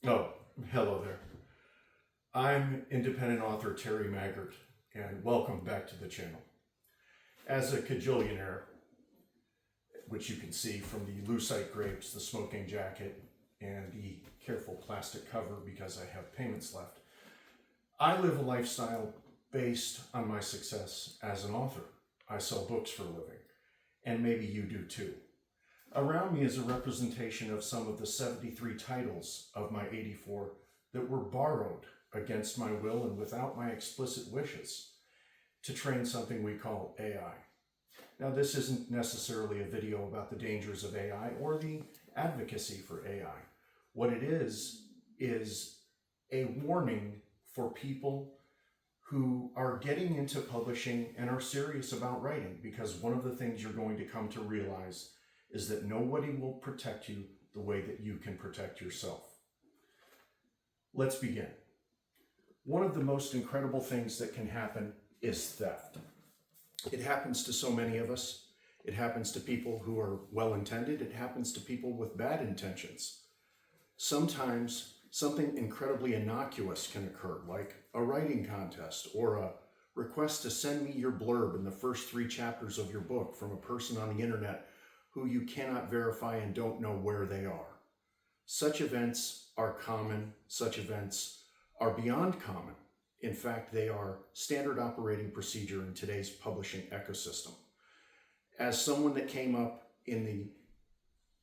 Oh, hello there. I'm independent author Terry Maggart, and welcome back to the channel. As a cajillionaire, which you can see from the lucite grapes, the smoking jacket, and the careful plastic cover because I have payments left, I live a lifestyle based on my success as an author. I sell books for a living, and maybe you do too. Around me is a representation of some of the 73 titles of my 84 that were borrowed against my will and without my explicit wishes to train something we call AI. Now, this isn't necessarily a video about the dangers of AI or the advocacy for AI. What it is a warning for people who are getting into publishing and are serious about writing, because one of the things you're going to come to realize is that nobody will protect you the way that you can protect yourself. Let's begin. One of the most incredible things that can happen is theft. It happens to so many of us. It happens to people who are well-intended. It happens to people with bad intentions. Sometimes something incredibly innocuous can occur, like a writing contest or a request to send me your blurb in the first 3 chapters of your book from a person on the internet who you cannot verify and don't know where they are. Such events are common. Such events are beyond common. In fact, they are standard operating procedure in today's publishing ecosystem. As someone that came up in the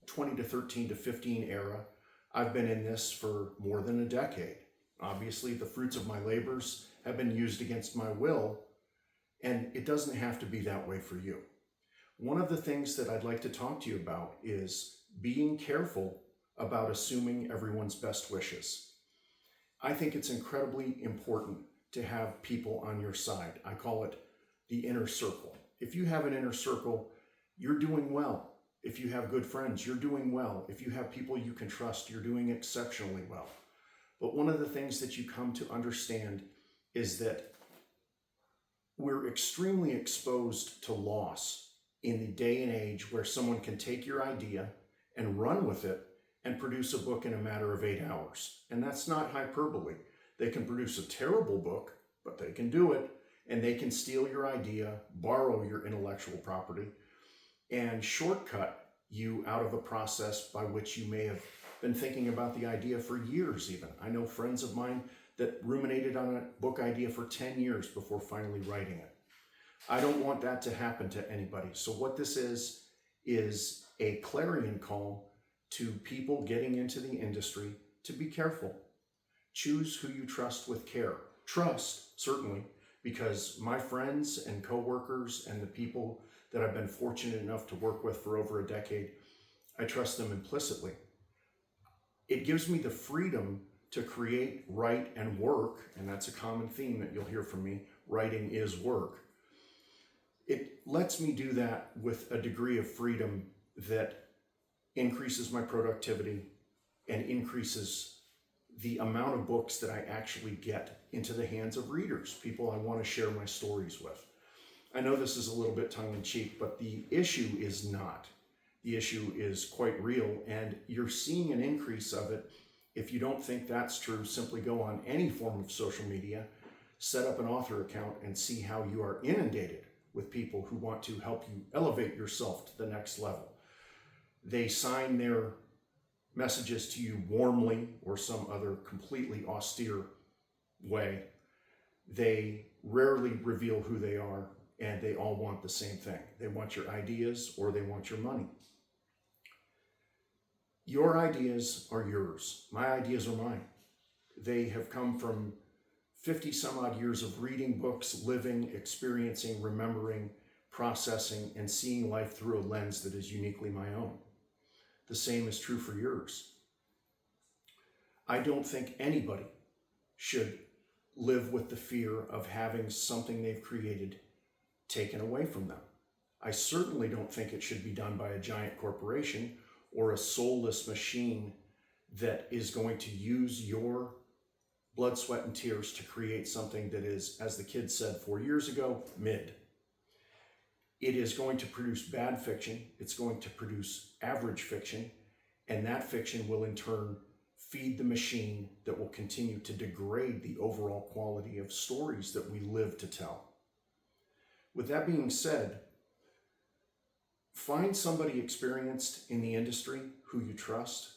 20 to 13 to 15 era, I've been in this for more than a decade. Obviously, the fruits of my labors have been used against my will, and it doesn't have to be that way for you. One of the things that I'd like to talk to you about is being careful about assuming everyone's best wishes. I think it's incredibly important to have people on your side. I call it the inner circle. If you have an inner circle, you're doing well. If you have good friends, you're doing well. If you have people you can trust, you're doing exceptionally well. But one of the things that you come to understand is that we're extremely exposed to loss in the day and age where someone can take your idea and run with it and produce a book in a matter of 8 hours. And that's not hyperbole. They can produce a terrible book, but they can do it, and they can steal your idea, borrow your intellectual property, and shortcut you out of a process by which you may have been thinking about the idea for years even. I know friends of mine that ruminated on a book idea for 10 years before finally writing it. I don't want that to happen to anybody. So what this is a clarion call to people getting into the industry to be careful. Choose who you trust with care. Trust, certainly, because my friends and coworkers and the people that I've been fortunate enough to work with for over a decade, I trust them implicitly. It gives me the freedom to create, write, and work, and that's a common theme that you'll hear from me. Writing is work. It lets me do that with a degree of freedom that increases my productivity and increases the amount of books that I actually get into the hands of readers, people I want to share my stories with. I know this is a little bit tongue-in-cheek, but the issue is not. The issue is quite real, and you're seeing an increase of it. If you don't think that's true, simply go on any form of social media, set up an author account, and see how you are inundated with people who want to help you elevate yourself to the next level. They sign their messages to you warmly or some other completely austere way. They rarely reveal who they are, and they all want the same thing. They want your ideas or they want your money. Your ideas are yours. My ideas are mine. They have come from 50 some odd years of reading books, living, experiencing, remembering, processing, and seeing life through a lens that is uniquely my own. The same is true for yours. I don't think anybody should live with the fear of having something they've created taken away from them. I certainly don't think it should be done by a giant corporation or a soulless machine that is going to use your blood, sweat, and tears to create something that is, as the kids said 4 years ago, mid. It is going to produce bad fiction. It's going to produce average fiction. And that fiction will in turn feed the machine that will continue to degrade the overall quality of stories that we live to tell. With that being said, find somebody experienced in the industry who you trust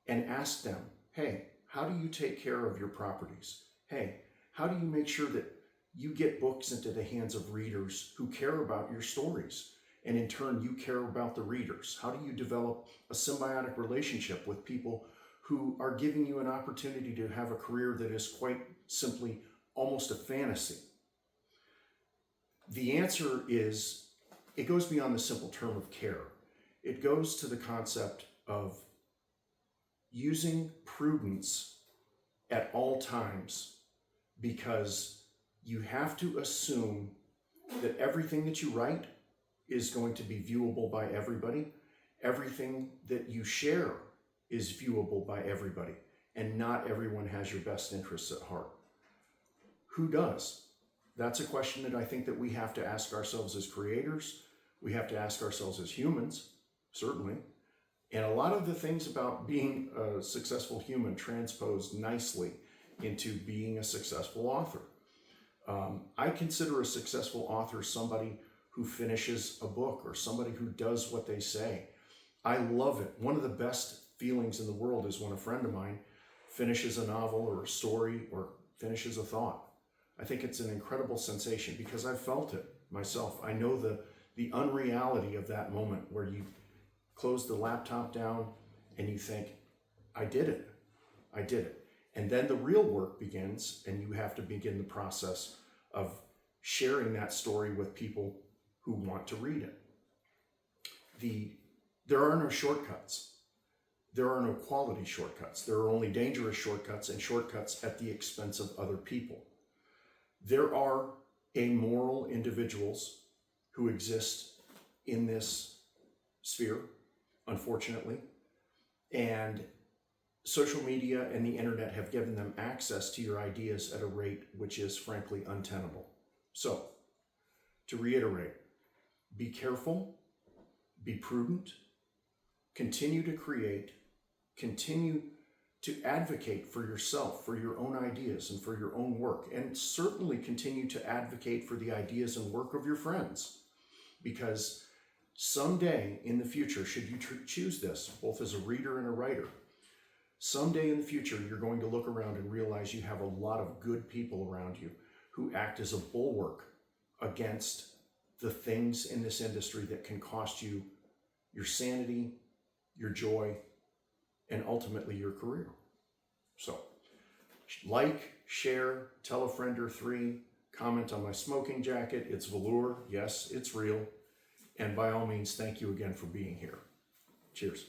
and ask them, hey, how do you take care of your properties? Hey, how do you make sure that you get books into the hands of readers who care about your stories? And in turn, you care about the readers. How do you develop a symbiotic relationship with people who are giving you an opportunity to have a career that is quite simply almost a fantasy? The answer is, it goes beyond the simple term of care. It goes to the concept of using prudence at all times, because you have to assume that everything that you write is going to be viewable by everybody. Everything that you share is viewable by everybody, and not everyone has your best interests at heart. Who does? That's a question that I think that we have to ask ourselves as creators. We have to ask ourselves as humans, certainly. And a lot of the things about being a successful human transposed nicely into being a successful author. I consider a successful author somebody who finishes a book or somebody who does what they say. I love it. One of the best feelings in the world is when a friend of mine finishes a novel or a story or finishes a thought. I think it's an incredible sensation because I've felt it myself. I know the unreality of that moment where you close the laptop down and you think, I did it. I did it. And then the real work begins, and you have to begin the process of sharing that story with people who want to read it. There are no shortcuts. There are no quality shortcuts. There are only dangerous shortcuts and shortcuts at the expense of other people. There are amoral individuals who exist in this sphere, unfortunately, and social media and the internet have given them access to your ideas at a rate which is frankly untenable. So, to reiterate, be careful, be prudent, continue to create, continue to advocate for yourself, for your own ideas and for your own work, and certainly continue to advocate for the ideas and work of your friends, because someday in the future, should you choose this, both as a reader and a writer, someday in the future, you're going to look around and realize you have a lot of good people around you who act as a bulwark against the things in this industry that can cost you your sanity, your joy, and ultimately your career. So, like, share, tell a friend or three, comment on my smoking jacket. It's velour. Yes, it's real. And by all means, thank you again for being here. Cheers.